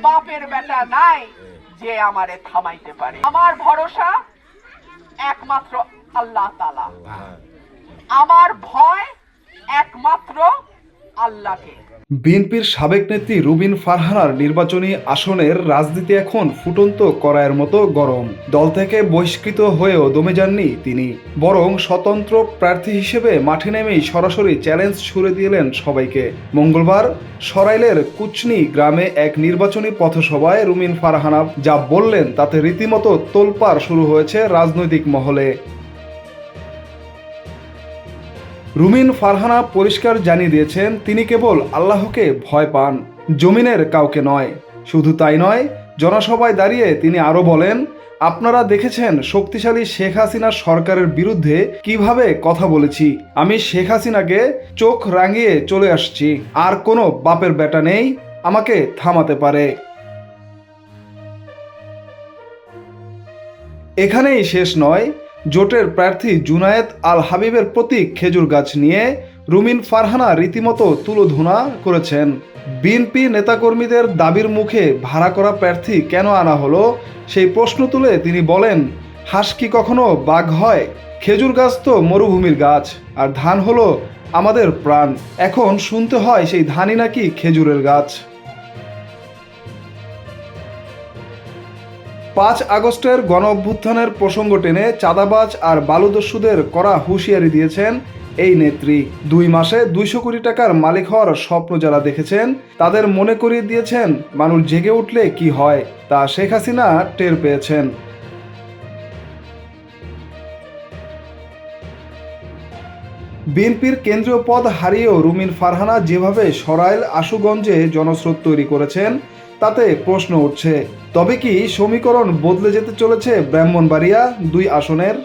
বাপের বেটা নাই যে আমারে থামাইতে পারে। আমার ভরসা একমাত্র আল্লাহ তাআলা, আমার ভয় একমাত্র আল্লাহকে। বিএনপির সাবেক নেত্রী রুবিন ফারহানার নির্বাচনী আসনের রাজনীতি এখন ফুটন্ত কড়াইয়ের মতো গরম। দল থেকে বহিষ্কৃত হয়েও দমে যাননি তিনি, বরং স্বতন্ত্র প্রার্থী হিসেবে মাঠে নেমেই সরাসরি চ্যালেঞ্জ ছুড়ে দিলেন সবাইকে। মঙ্গলবার সরাইলের কুচনি গ্রামে এক নির্বাচনী পথসভায় রুবিন ফারহানা যা বললেন তাতে রীতিমতো তোলপাড় শুরু হয়েছে রাজনৈতিক মহলে। রুবিন ফারহানা পরিষ্কার জানিয়ে দিয়েছেন তিনি কেবল আল্লাহকে ভয় পান, জমিনের কাউকে নয়। শুধু তাই নয়, জনসভায় দাঁড়িয়ে তিনি আরও বলেন, আপনারা দেখেছেন শক্তিশালী শেখ হাসিনা সরকারের বিরুদ্ধে কিভাবে কথা বলেছি। আমি শেখ হাসিনাকে চোখ রাঙিয়ে চলে আসছি, আর কোনো বাপের বেটা নেই আমাকে থামাতে পারে। এখানেই শেষ নয়, জোটের প্রার্থী জুনায়েদ আল হাবিবের প্রতীক খেজুর গাছ নিয়ে রুবিন ফারহানা রীতিমতো তুলোধনা করেছেন। বিএনপি নেতাকর্মীদের দাবির মুখে ভাড়া করা প্রার্থী কেন আনা হলো সেই প্রশ্ন তুলে তিনি বলেন, হাঁস কি কখনো বাঘ হয়? খেজুর গাছ তো মরুভূমির গাছ, আর ধান হলো আমাদের প্রাণ। এখন শুনতে হয় সেই ধানই নাকি খেজুরের গাছ। 5 আগস্টের গণ অভ্যুত্থানের প্রসঙ্গ টেনে চাঁদাবাজ আর বালুদস্যুদের কড়া হুঁশিয়ারি দিয়েছেন এই নেত্রী। 2 মাসে 200 কোটি টাকার মালিক হওয়ার স্বপ্ন যারা দেখেছেন তাদের মনে করিয়ে দিয়েছেন মানুষ জেগে উঠলে কি হয় তা শেখ হাসিনা টের পেয়েছেন। বিএনপির কেন্দ্রীয় পদ হারিয়েও রুবিন ফারহানা যেভাবে সরাইল আশুগঞ্জে জনস্রোত তৈরি করেছেন তাতে প্রশ্ন উঠছে, তবে কি সমীকরণ বদলে যেতে চলেছে ব্রাহ্মণবাড়িয়া 2 আসনের?